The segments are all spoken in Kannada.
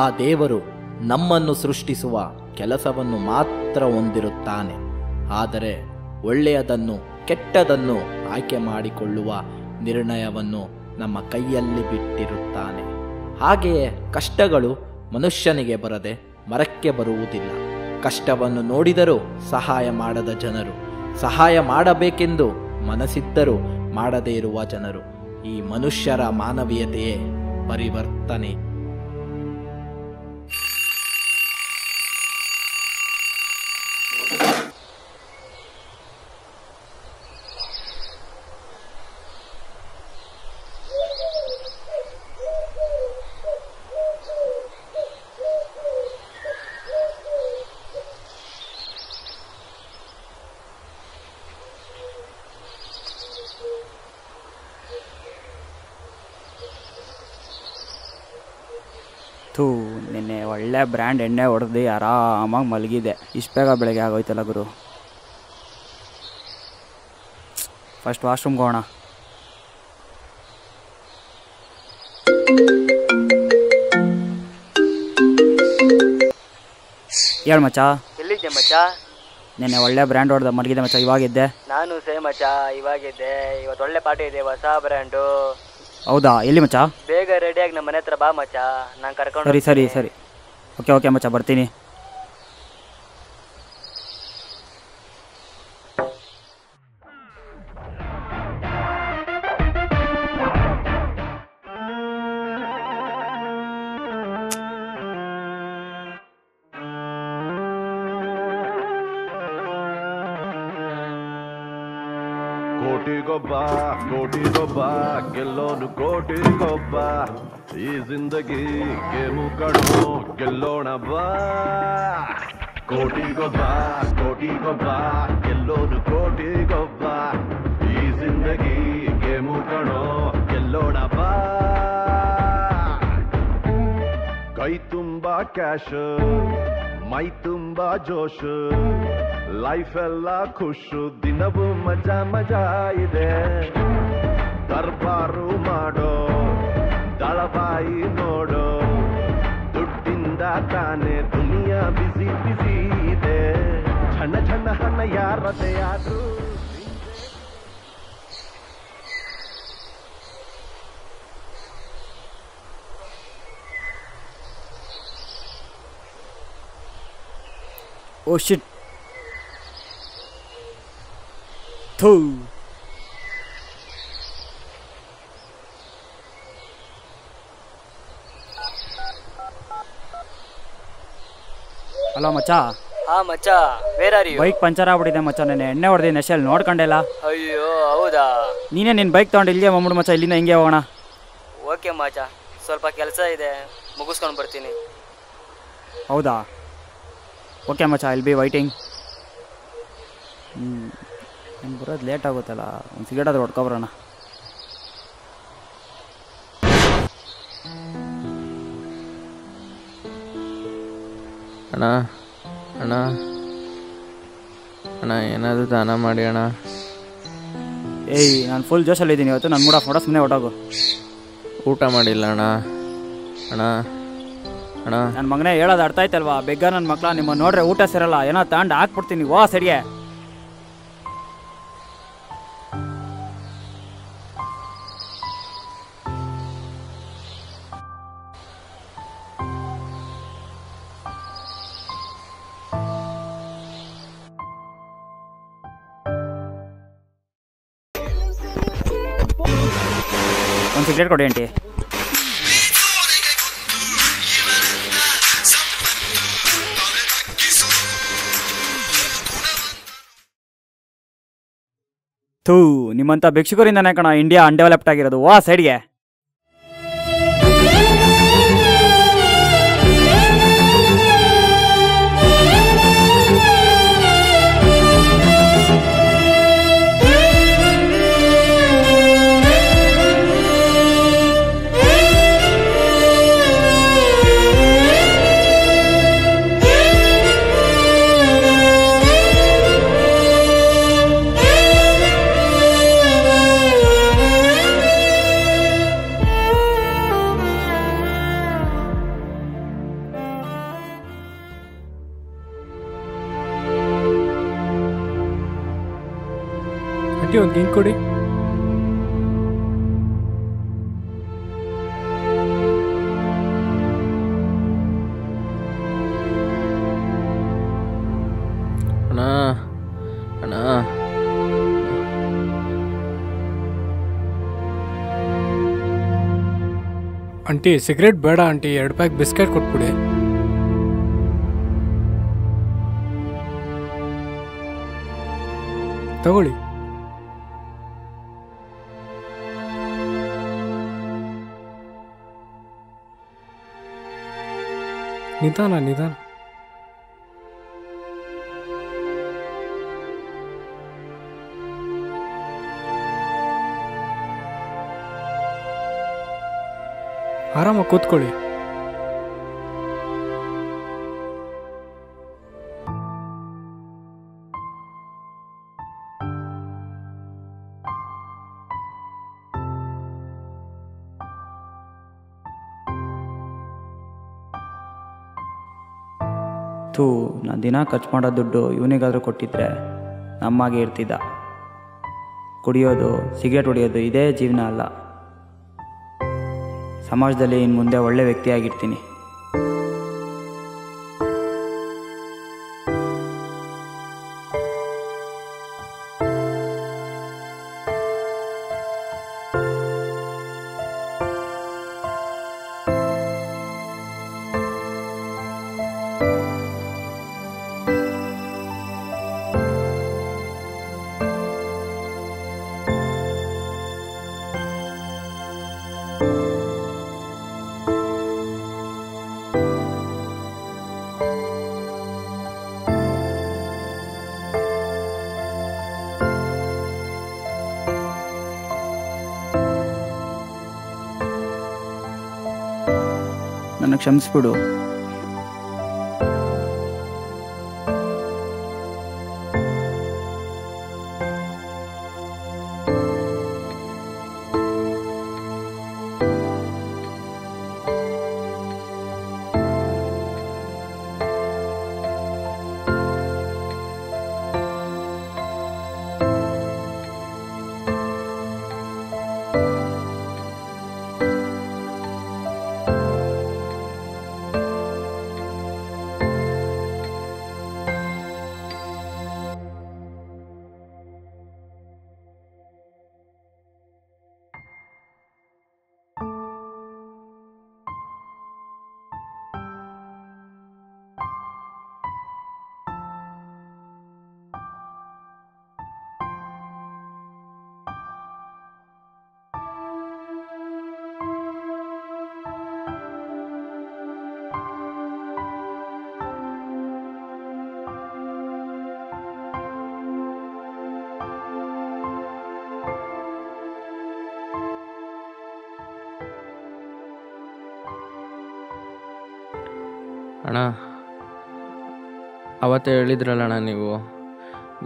ಆ ದೇವರು ನಮ್ಮನ್ನು ಸೃಷ್ಟಿಸುವ ಕೆಲಸವನ್ನು ಮಾತ್ರ ಹೊಂದಿರುತ್ತಾನೆ. ಆದರೆ ಒಳ್ಳೆಯದನ್ನು ಕೆಟ್ಟದನ್ನು ಆಯ್ಕೆ ಮಾಡಿಕೊಳ್ಳುವ ನಿರ್ಣಯವನ್ನು ನಮ್ಮ ಕೈಯಲ್ಲಿ ಬಿಟ್ಟಿರುತ್ತಾನೆ. ಹಾಗೆಯೇ ಕಷ್ಟಗಳು ಮನುಷ್ಯನಿಗೆ ಬರದೆ ಮರಕ್ಕೆ ಬರುವುದಿಲ್ಲ. ಕಷ್ಟವನ್ನು ನೋಡಿದರೂ ಸಹಾಯ ಮಾಡದ ಜನರು, ಸಹಾಯ ಮಾಡಬೇಕೆಂದು ಮನಸ್ಸಿದ್ದರೂ ಮಾಡದೇ ಇರುವ ಜನರು. ಈ ಮನುಷ್ಯರ ಮಾನವೀಯತೆಯೇ ಪರಿವರ್ತನೆ. ನಿನ್ನೆ ಒಳ್ಳೆ ಬ್ರ್ಯಾಂಡ್ ಎಣ್ಣೆ ಹೊಡೆದು ಆರಾಮಾಗಿ ಮಲಗಿದೆ. ಇಷ್ಟು ಬೇಗ ಬೆಳಗ್ಗೆ ಆಗೋಯ್ತಲ್ಲ ಗುರು. ಫಸ್ಟ್ ವಾಶ್ರೂಮ್ಗೆ ಹೋಗೋಣ. ಹೇಳು ಮಚ್ಚ. ಎಲ್ಲಿದ್ದೆ ಮಚ್ಚ? ನಿನ್ನೆ ಒಳ್ಳೆ ಬ್ರ್ಯಾಂಡ್ ಹೊಡೆದ ಮಲಗಿದೆ ಮಚ್ಚ. ಇವಾಗಿದ್ದೆ. ನಾನು ಸೇಮ್ ಮಚ್ಚ, ಇವಾಗಿದ್ದೆ. ಇವತ್ತು ಒಳ್ಳೆ ಪಾರ್ಟಿ ಇದೆ, ಹೊಸ ಬ್ರ್ಯಾಂಡು. ಹೌದಾ? ಎಲ್ಲಿ ಮಚ್ಚ? ಬೇಗ ರೆಡಿಯಾಗಿ ನಮ್ಮ ಮನೆ ಹತ್ರ ಬಾ ಮಚ್ಚ, ನಾನು ಕರ್ಕೊಂಡು. ಸರಿ ಸರಿ ಸರಿ, ಓಕೆ ಮಚ್ಚ, ಬರ್ತೀನಿ. ಕೋಟಿಗೊಬ್ಬ ಗೆಲ್ಲೋನು ಕೋಟಿಗೊಬ್ಬ. ಈ ಜಿಂದಗಿ ಗೇಮು ಕಣೋ, ಗೆಲ್ಲೋಣ ಬಾ. ಕೋಟಿಗೊಬ್ಬ ಗೆಲ್ಲೋನು ಕೋಟಿಗೊಬ್ಬ. ಈ ಜಿಂದಗಿ ಗೇಮು ಕಣೋ, ಗೆಲ್ಲೋಣ ಬಾ. ಕೈ ತುಂಬಾ ಕ್ಯಾಶ್, ಮೈ ತುಂಬಾ ಜೋಶ್, ಲೈಫ್ ಎಲ್ಲ ಖುಷು, ದಿನವೂ ಮಜಾ ಮಜಾ ಇದೆ. ದರ್ಬಾರು ಮಾಡೋ, ದಳಬಾಯಿ ನೋಡೋ, ದುಡ್ಡಿಂದ ತಾನೇ ದುನಿಯಾ ಬಿಸಿ ಬಿಸಿ ಇದೆ. ಝಣ ಝಣ ಹಣ ಯಾರದೇ ಆದ್ರೂ. ಓ ಶಿಟ್. ಹಲೋ ಮಚ್ಚ. ಹಾ ಮಚ್ಚ, where are you? Bike puncture ಆಗ್ಬಿಟ್ಟಿದೆ ಮಚ್ಚ. ನೆನ್ನೆ ಎಣ್ಣೆ ಹೊಡೆದಿನಿ ಅಷ್ಟೇ, ನೋಡ್ಕೊಂಡೆಲ್ಲ. ಅಯ್ಯೋ ಹೌದಾ? ನೀನೇ ನಿನ್ನ ಬೈಕ್ ತೊಗೊಂಡು ಇಲ್ಲಿಗೆ ಬಂದ್ಬಿಡು ಮಚ್ಚ. ಇಲ್ಲಿಂದ ಹಿಂಗೆ ಹೋಗೋಣ. ಓಕೆ ಮಚ್ಚ, ಸ್ವಲ್ಪ ಕೆಲಸ ಇದೆ, ಮುಗಿಸ್ಕೊಂಡು ಬರ್ತೀನಿ. ಹೌದಾ? ಓಕೆ ಮಚ್ಚ, ಐಲ್ ಬಿ ವೈಟಿಂಗ್. ನಂಗೆ ಬರೋದು ಲೇಟ್ ಆಗುತ್ತಲ್ಲ, ಒಂದು ಸಿಗರೇಟ್ ಆದ್ರೂ ಹೊಡ್ಕೊಬರೋಣ. ಅಣ್ಣ ಅಣ್ಣ ಅಣ್ಣ ಏನಾದರೂ ದಾನ ಮಾಡಿ ಅಣ್ಣ. ಏಯ್, ನಾನು ಫುಲ್ ಜೋಶಲ್ಲಿದ್ದೀನಿ ಇವತ್ತು. ನನ್ನ ಮೂಡ್ ಆಫ್ ಮಾಡೋ, ಸುಮ್ಮನೆ ಹೊಟ್ಟೋಗು. ಊಟ ಮಾಡಿಲ್ಲ ಅಣ್ಣ. ಅಣ್ಣ ಅಣ್ಣ ನನ್ನ ಮಗನೇ ಹೇಳೋದು ಅರ್ಥ ಆಯ್ತಲ್ವಾ? ಬೇಗ ನನ್ನ ಮಕ್ಕಳ, ನಿಮ್ಮ ನೋಡ್ರೆ ಊಟ ಸೇರಲ್ಲ, ಏನೋ ತಗೊಂಡು ಹಾಕ್ಬಿಡ್ತೀನಿ. ವಾ ಸರಿಯೇ. ಒಂದು ಸಿಗರೇಟ್ ಕೊಡಿ ಆಂಟಿ. ನಿಮ್ಮಂಥ ಭಿಕ್ಷುಕರಿಂದನೇ ಕಣ ಇಂಡಿಯಾ ಅನ್ಡೆವಲಪ್ಡ್ ಆಗಿರೋದು. ವಾ ಸೈಡ್ಗೆ. ಆಂಟಿ ಒಂದು ಗಿಂಗ್ ಕೊಡಿ. ಅಣ್ಣ ಅಣ್ಣ ಆಂಟಿ ಸಿಗರೇಟ್ ಬೇಡ ಆಂಟಿ, 2 ಪ್ಯಾಕ್ ಬಿಸ್ಕೆಟ್ ಕೊಟ್ಬಿಡಿ. ತಗೊಳ್ಳಿ. ನಿಧಾನ ನಿಧಾನ. ಆರಾಮಾಗಿ ಕೂತ್ಕೊಳ್ಳಿ. ನಾನು ದಿನ ಖರ್ಚು ಮಾಡೋ ದುಡ್ಡು ಇವನಿಗಾದರೂ ಕೊಟ್ಟಿದ್ರೆ ನಮ್ಮಾಗೆ ಇರ್ತಿದ್ದ. ಕುಡಿಯೋದು, ಸಿಗರೇಟ್ ಹೊಡಿಯೋದು ಇದೇ ಜೀವನ ಅಲ್ಲ. ಸಮಾಜದಲ್ಲಿ ಇನ್ನು ಮುಂದೆ ಒಳ್ಳೆ ವ್ಯಕ್ತಿಯಾಗಿರ್ತೀನಿ. ನನ್ನ ಕ್ಷಮಿಸ್ಬಿಡು. ಅಣ್ಣ, ಅವತ್ತೇ ಹೇಳಿದ್ರಲ್ಲಣ್ಣ ನೀವು,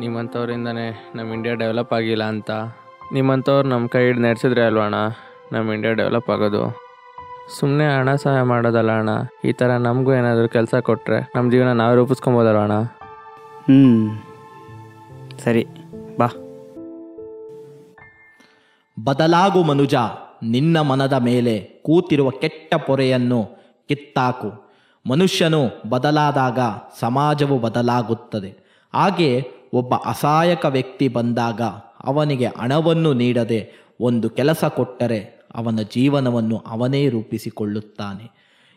ನಿಮ್ಮಂಥವ್ರಿಂದನೇ ನಮ್ಮ ಇಂಡಿಯಾ ಡೆವಲಪ್ ಆಗಿಲ್ಲ ಅಂತ. ನಿಮ್ಮಂಥವ್ರು ನಮ್ಮ ಕೈ ಹಿಡ್ದು ನಡೆಸಿದ್ರೆ ಅಲ್ವ ಅಣ್ಣ ನಮ್ಮ ಇಂಡಿಯಾ ಡೆವಲಪ್ ಆಗೋದು. ಸುಮ್ಮನೆ ಹಣ ಸಹಾಯ ಮಾಡೋದಲ್ಲ ಅಣ್ಣ, ಈ ಥರ ನಮಗೂ ಏನಾದರೂ ಕೆಲಸ ಕೊಟ್ಟರೆ ನಮ್ಮ ಜೀವನ ನಾವೇ ರೂಪಿಸ್ಕೊಬೋದಲ್ವ ಅಣ್ಣ. ಸರಿ ಬಾ. ಬದಲಾಗು ಮನುಜ, ನಿನ್ನ ಮನದ ಮೇಲೆ ಕೂತಿರುವ ಕೆಟ್ಟ ಪೊರೆಯನ್ನು ಕಿತ್ತಾಕು. ಮನುಷ್ಯನು ಬದಲಾದಾಗ ಸಮಾಜವು ಬದಲಾಗುತ್ತದೆ. ಹಾಗೆ ಒಬ್ಬ ಅಸಹಾಯಕ ವ್ಯಕ್ತಿ ಬಂದಾಗ ಅವನಿಗೆ ಹಣವನ್ನು ನೀಡದೆ ಒಂದು ಕೆಲಸ ಕೊಟ್ಟರೆ ಅವನ ಜೀವನವನ್ನು ಅವನೇ ರೂಪಿಸಿಕೊಳ್ಳುತ್ತಾನೆ.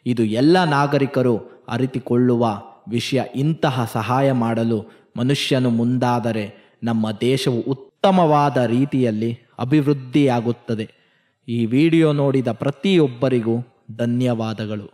ಇದು ಎಲ್ಲ ನಾಗರಿಕರು ಅರಿತುಕೊಳ್ಳುವ ವಿಷಯ. ಇಂತಹ ಸಹಾಯ ಮಾಡಲು ಮನುಷ್ಯನು ಮುಂದಾದರೆ ನಮ್ಮ ದೇಶವು ಉತ್ತಮವಾದ ರೀತಿಯಲ್ಲಿ ಅಭಿವೃದ್ಧಿಯಾಗುತ್ತದೆ. ಈ ವಿಡಿಯೋ ನೋಡಿದ ಪ್ರತಿಯೊಬ್ಬರಿಗೂ ಧನ್ಯವಾದಗಳು.